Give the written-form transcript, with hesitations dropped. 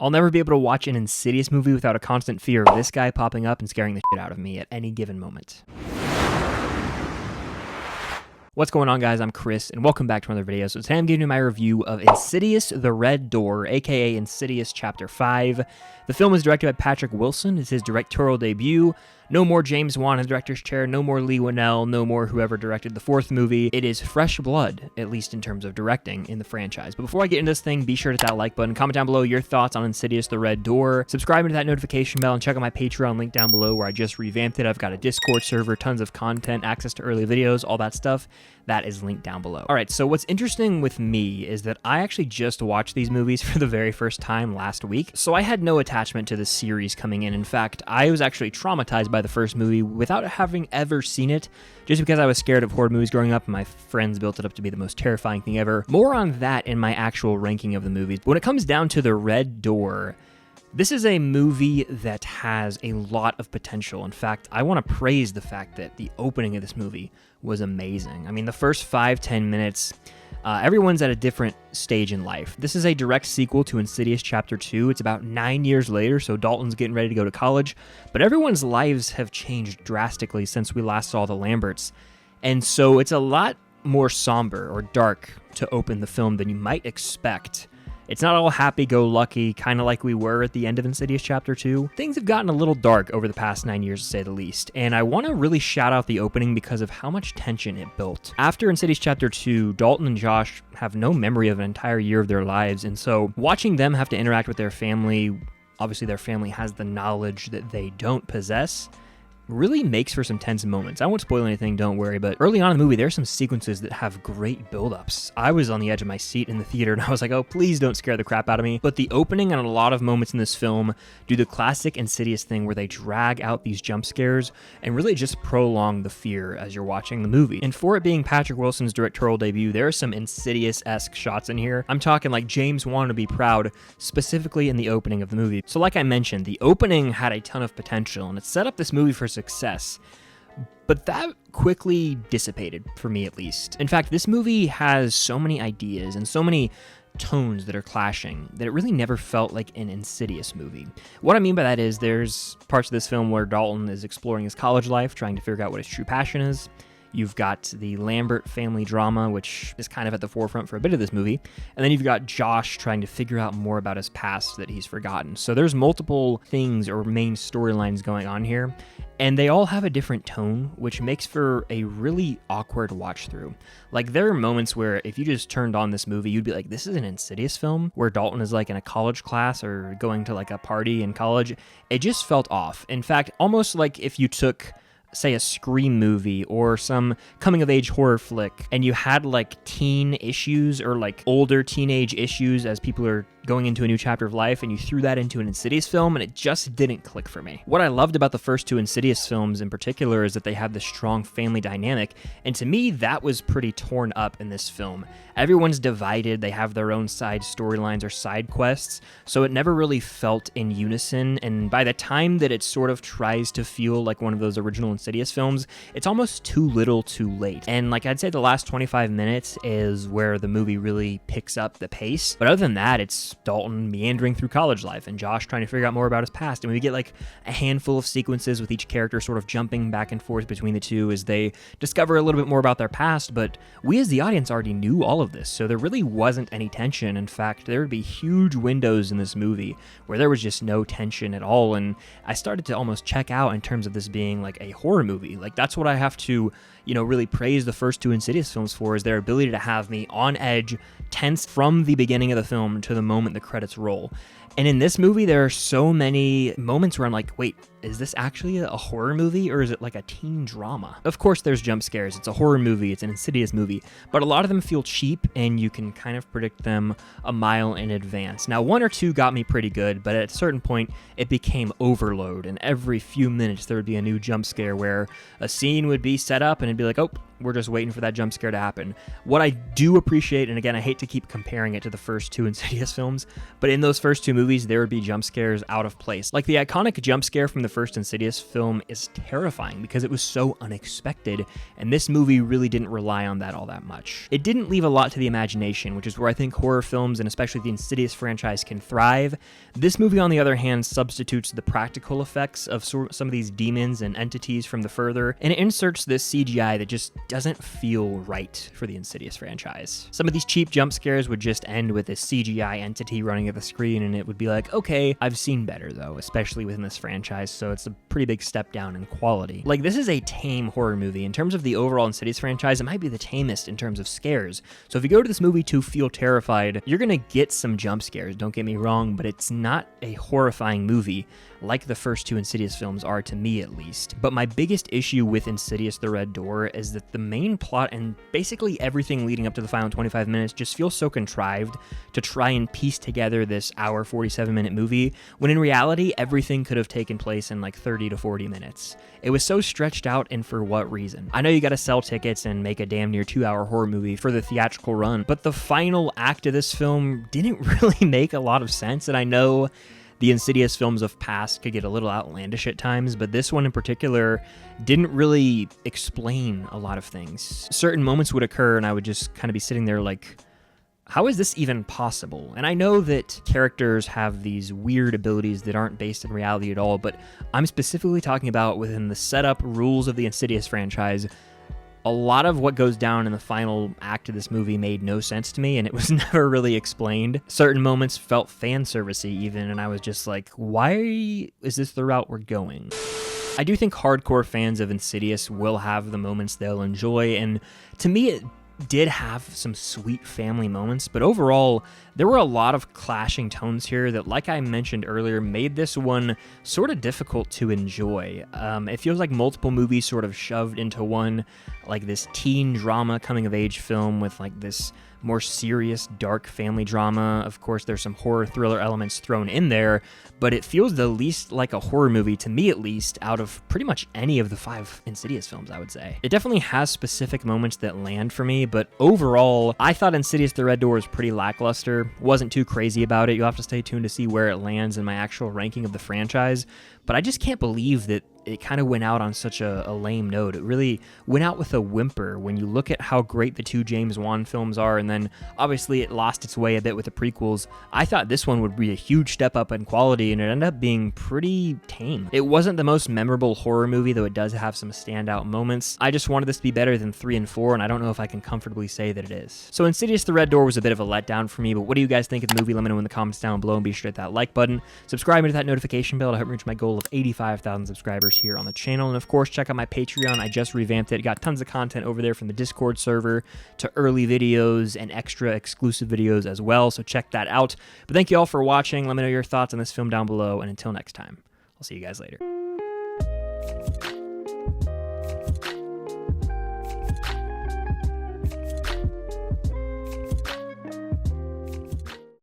I'll never be able to watch an Insidious movie without a constant fear of this guy popping up and scaring the shit out of me at any given moment. What's going on, guys? I'm Chris, and welcome back to another video. So today I'm giving you my review of Insidious: The Red Door, aka Insidious Chapter 5. The film is directed by Patrick Wilson. It's his directorial debut. No more James Wan in the director's chair, no more Lee Winnell, no more whoever directed the fourth movie. It is fresh blood, at least in terms of directing in the franchise. But before I get into this thing, be sure to hit that like button, comment down below your thoughts on Insidious: The Red Door, subscribe to that notification bell, and check out my Patreon link down below where I just revamped it. I've got a Discord server, tons of content, access to early videos, all that stuff. That is linked down below. All right, so what's interesting with me is that I actually just watched these movies for the very first time last week, so I had no attachment to the series coming in. In fact, I was actually traumatized by the first movie without having ever seen it, just because I was scared of horror movies growing up, and my friends built it up to be the most terrifying thing ever. More on that in my actual ranking of the movies. But when it comes down to The Red Door, this is a movie that has a lot of potential. In fact, I want to praise the fact that the opening of this movie was amazing. I mean, the first 5-10 minutes, everyone's at a different stage in life. This is a direct sequel to Insidious Chapter 2. It's about 9 years later, so Dalton's getting ready to go to college, but everyone's lives have changed drastically since we last saw the Lamberts. And so it's a lot more somber or dark to open the film than you might expect. It's not all happy-go-lucky, kind of like we were at the end of Insidious Chapter 2. Things have gotten a little dark over the past 9 years, to say the least, and I want to really shout out the opening because of how much tension it built. After Insidious Chapter 2, Dalton and Josh have no memory of an entire year of their lives, and so watching them have to interact with their family, obviously their family has the knowledge that they don't possess, really makes for some tense moments. I won't spoil anything, don't worry, but early on in the movie, there's some sequences that have great buildups. I was on the edge of my seat in the theater, and I was like, oh, please don't scare the crap out of me. But the opening and a lot of moments in this film do the classic Insidious thing where they drag out these jump scares and really just prolong the fear as you're watching the movie. And for it being Patrick Wilson's directorial debut, there are some Insidious-esque shots in here. I'm talking like James Wan to be proud, specifically in the opening of the movie. So like I mentioned, the opening had a ton of potential, and it set up this movie for success, but that quickly dissipated, for me at least. In fact, this movie has so many ideas and so many tones that are clashing that it really never felt like an Insidious movie. What I mean by that is there's parts of this film where Dalton is exploring his college life, trying to figure out what his true passion is. You've got the Lambert family drama, which is kind of at the forefront for a bit of this movie. And then you've got Josh trying to figure out more about his past that he's forgotten. So there's multiple things or main storylines going on here, and they all have a different tone, which makes for a really awkward watch through. Like, there are moments where if you just turned on this movie, you'd be like, this is an Insidious film, where Dalton is like in a college class or going to like a party in college. It just felt off. In fact, almost like if you took, say, a Scream movie or some coming-of-age horror flick, and you had like teen issues or like older teenage issues as people are going into a new chapter of life, and you threw that into an Insidious film, and it just didn't click for me. What I loved about the first two Insidious films in particular is that they have this strong family dynamic, and to me, that was pretty torn up in this film. Everyone's divided, they have their own side storylines or side quests, so it never really felt in unison, and by the time that it sort of tries to feel like one of those original Insidious films, it's almost too little too late. And like I'd say the last 25 minutes is where the movie really picks up the pace, but other than that, it's Dalton meandering through college life and Josh trying to figure out more about his past, and we get like a handful of sequences with each character sort of jumping back and forth between the two as they discover a little bit more about their past, but we as the audience already knew all of this, so there really wasn't any tension. In fact, there would be huge windows in this movie where there was just no tension at all, and I started to almost check out in terms of this being like a horror movie. Like, that's what I have to, really praise the first two Insidious films for, is their ability to have me on edge, tense from the beginning of the film to the moment the credits roll. And in this movie, there are so many moments where I'm like, wait, is this actually a horror movie or is it like a teen drama? Of course there's jump scares, it's a horror movie, it's an Insidious movie, but a lot of them feel cheap and you can kind of predict them a mile in advance. Now, one or two got me pretty good, but at a certain point it became overload, and every few minutes there would be a new jump scare where a scene would be set up and it'd be like, oh, we're just waiting for that jump scare to happen. What I do appreciate, and again, I hate to keep comparing it to the first two Insidious films, but in those first two movies, there would be jump scares out of place. Like the iconic jump scare from the the first Insidious film is terrifying because it was so unexpected, and this movie really didn't rely on that all that much. It didn't leave a lot to the imagination, which is where I think horror films, and especially the Insidious franchise, can thrive. This movie, on the other hand, substitutes the practical effects of some of these demons and entities from the further, and it inserts this CGI that just doesn't feel right for the Insidious franchise. Some of these cheap jump scares would just end with this CGI entity running at the screen, and it would be like, okay, I've seen better though, especially within this franchise, so it's a pretty big step down in quality. Like, this is a tame horror movie. In terms of the overall Insidious franchise, it might be the tamest in terms of scares. So if you go to this movie to feel terrified, you're gonna get some jump scares, don't get me wrong, but it's not a horrifying movie like the first two Insidious films are, to me at least. But my biggest issue with Insidious the Red Door is that the main plot and basically everything leading up to the final 25 minutes just feels so contrived to try and piece together this hour 47-minute movie, when in reality everything could have taken place in like 30 to 40 minutes. It was so stretched out, and for what reason? I know you gotta sell tickets and make a damn near 2-hour horror movie for the theatrical run, but the final act of this film didn't really make a lot of sense, and I know the Insidious films of past could get a little outlandish at times, but this one in particular didn't really explain a lot of things. Certain moments would occur and I would just kind of be sitting there like, how is this even possible? And I know that characters have these weird abilities that aren't based in reality at all, but I'm specifically talking about within the setup rules of the Insidious franchise. A lot of what goes down in the final act of this movie made no sense to me, and it was never really explained. Certain moments felt fan servicey even, and I was just like, why is this the route we're going? I do think hardcore fans of Insidious will have the moments they'll enjoy, and to me it did have some sweet family moments, but overall, there were a lot of clashing tones here that, like I mentioned earlier, made this one sort of difficult to enjoy. It feels like multiple movies sort of shoved into one, like this teen drama coming-of-age film with like this more serious, dark family drama. Of course, there's some horror thriller elements thrown in there, but it feels the least like a horror movie, to me at least, out of pretty much any of the 5 Insidious films, I would say. It definitely has specific moments that land for me, but overall, I thought Insidious the Red Door was pretty lackluster. Wasn't too crazy about it. You'll have to stay tuned to see where it lands in my actual ranking of the franchise, but I just can't believe that it kind of went out on such a lame note. It really went out with a whimper when you look at how great the 2 James Wan films are, and then obviously it lost its way a bit with the prequels. I thought this one would be a huge step up in quality, and it ended up being pretty tame. It wasn't the most memorable horror movie, though it does have some standout moments. I just wanted this to be better than 3 and 4, and I don't know if I can comfortably say that it is. So Insidious the Red Door was a bit of a letdown for me, but what do you guys think of the movie? Let me know in the comments down below, and be sure to hit that like button. Subscribe and hit that notification bell to help me reach my goal of 85,000 subscribers here on the channel. And of course, check out my Patreon. I just revamped it. Got tons of content over there, from the Discord server to early videos and extra exclusive videos as well, so check that out. But thank you all for watching. Let me know your thoughts on this film down below, and until next time, I'll see you guys later.